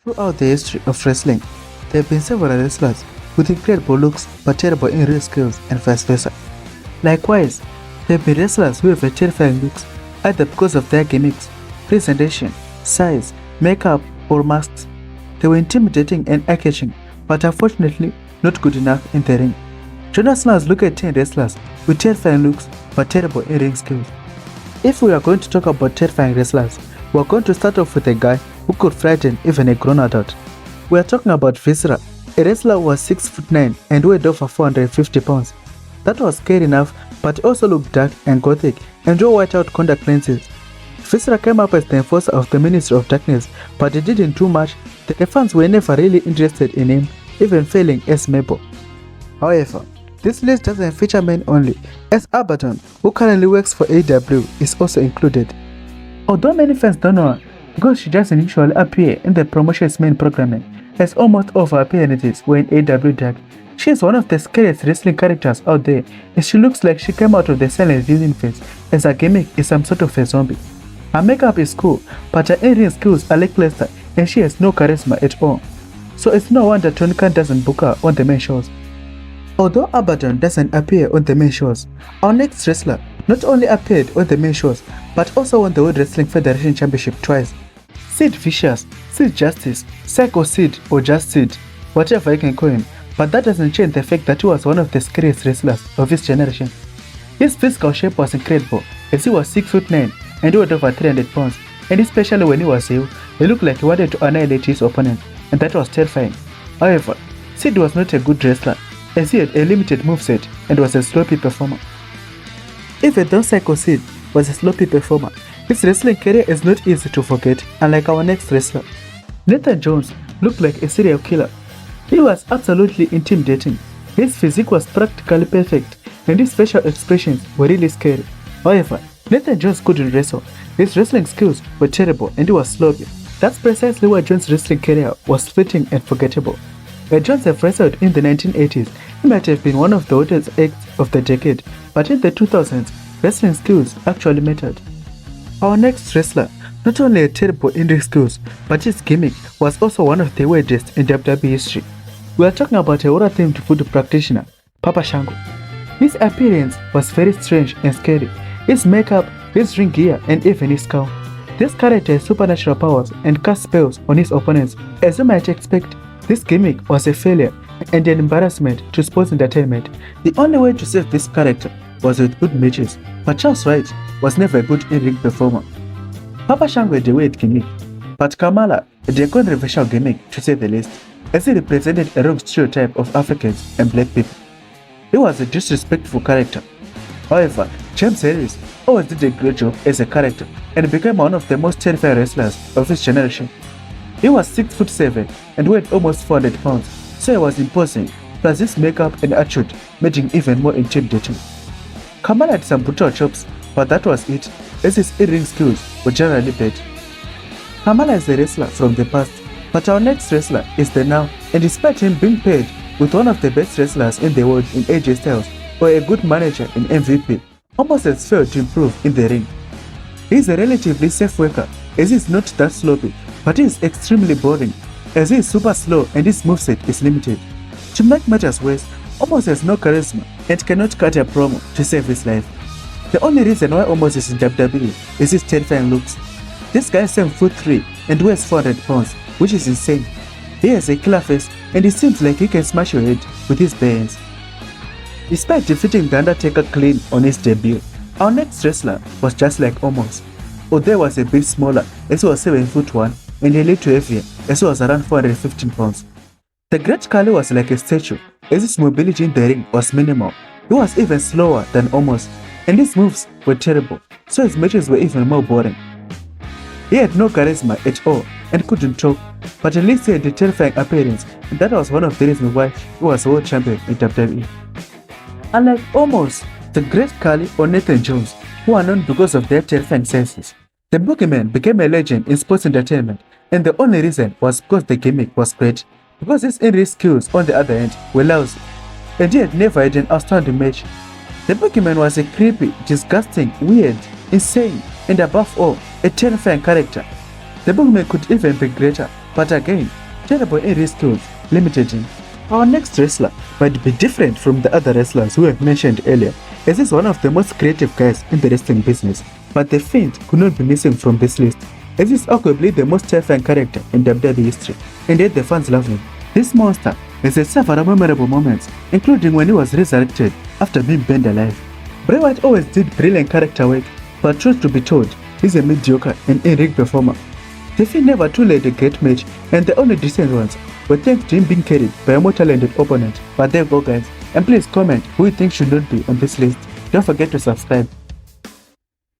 Throughout the history of wrestling, there have been several wrestlers with incredible looks but terrible in-ring skills and vice versa. Likewise, there have been wrestlers who have terrifying looks either because of their gimmicks, presentation, size, makeup, or masks. They were intimidating and eye-catching, but unfortunately not good enough in the ring. Join us now as look at 10 wrestlers with terrifying looks but terrible in-ring skills. If we are going to talk about terrifying wrestlers, we are going to start off with a guy who could frighten even a grown adult. We are talking about Viscera, a wrestler who was 6'9" and weighed over 450 pounds. That was scary enough, but also looked dark and gothic and wore white-out contact lenses. Viscera came up as the enforcer of the Ministry of Darkness, but he didn't do much. The fans were never really interested in him, even failing as Mabel. However, this list doesn't feature men only, as Abaddon, who currently works for AEW, is also included. Although many fans don't know her, because she doesn't usually appear in the promotion's main programming, as almost all of her appearances were in AEW Dark, she is one of the scariest wrestling characters out there, as she looks like she came out of the Silent Universe, as her gimmick is some sort of a zombie. Her makeup is cool, but her in-ring skills are lackluster and she has no charisma at all. So it's no wonder Tony Khan doesn't book her on the main shows. Although Abaddon doesn't appear on the main shows, our next wrestler not only appeared on the main shows, but also won the World Wrestling Federation Championship twice. Sid Viscous, Sid Justice, Psycho Sid, or just Sid, whatever you can call him, but that doesn't change the fact that he was one of the scariest wrestlers of his generation. His physical shape was incredible, as he was 6'9" and weighed over 300 pounds, and especially when he was ill, he looked like he wanted to annihilate his opponent, and that was terrifying. However, Sid was not a good wrestler, as he had a limited moveset and was a sloppy performer. Even though Psycho Sid was a sloppy performer, his wrestling career is not easy to forget, unlike our next wrestler. Nathan Jones looked like a serial killer. He was absolutely intimidating. His physique was practically perfect, and his facial expressions were really scary. However, Nathan Jones couldn't wrestle. His wrestling skills were terrible and he was sloppy. That's precisely why Jones' wrestling career was fleeting and forgettable. When Jones had wrestled in the 1980s, he might have been one of the hottest acts of the decade, but in the 2000s, wrestling skills actually mattered. Our next wrestler not only had terrible in-ring skills, but his gimmick was also one of the weirdest in WWE history. We are talking about a horror-themed voodoo practitioner, Papa Shango. His appearance was very strange and scary. His makeup, his ring gear, and even his skull. This character has supernatural powers and cast spells on his opponents. As you might expect, this gimmick was a failure and an embarrassment to sports entertainment. The only way to save this character was with good matches, but Charles Wright was never a good in-ring performer. Papa Shango had a weird gimmick, but Kamala had a controversial gimmick to say the least, as he represented a wrong stereotype of Africans and black people. He was a disrespectful character. However, James Harris always did a great job as a character and became one of the most terrifying wrestlers of his generation. He was 6'7" and weighed almost 400 pounds, so he was imposing, plus his makeup and attitude made him even more intimidating. Kamala had some brutal chops, but that was it, as his in-ring skills were generally bad. Kamala is a wrestler from the past, but our next wrestler is the now, and despite him being paired with one of the best wrestlers in the world in AJ Styles, or a good manager in MVP, almost has failed to improve in the ring. He is a relatively safe worker, as he is not that sloppy, but he is extremely boring, as he is super slow and his moveset is limited. To make matters worse, Omos has no charisma and cannot cut a promo to save his life. The only reason why Omos is in WWE is his terrifying looks. This guy is 7'3" and weighs 400 pounds, which is insane. He has a killer face and it seems like he can smash your head with his bare hands. Despite defeating The Undertaker clean on his debut, our next wrestler was just like Omos, although he was a bit smaller as he was 7'1" and a little heavier as he was around 415 pounds. The Great Khali was like a statue, as his mobility in the ring was minimal. He was even slower than Omos, and his moves were terrible, so his matches were even more boring. He had no charisma at all and couldn't talk, but at least he had a terrifying appearance, and that was one of the reasons why he was world champion in WWE. Unlike Omos, the Great Khali or Nathan Jones, who are known because of their terrifying senses, the Boogeyman became a legend in sports entertainment, and the only reason was because the gimmick was great, because his in-ring skills on the other end were lousy, and he had never had an outstanding match. The Boogeyman was a creepy, disgusting, weird, insane, and above all, a terrifying character. The Boogeyman could even be greater But again, terrible in-ring skills limited him. Our next wrestler might be different from the other wrestlers we have mentioned earlier, as he's one of the most creative guys in the wrestling business. But the Fiend could not be missing from this list, as he's arguably the most terrifying character in WWE history, and yet the fans love him. This monster has had several memorable moments, including when he was resurrected after being burned alive. Bray Wyatt always did brilliant character work, but truth to be told, he's a mediocre and in-ring performer. The Fiend never truly had a great match, and the only decent ones were thanks to him being carried by a more talented opponent. But there you go guys, and please comment who you think should not be on this list. Don't forget to subscribe.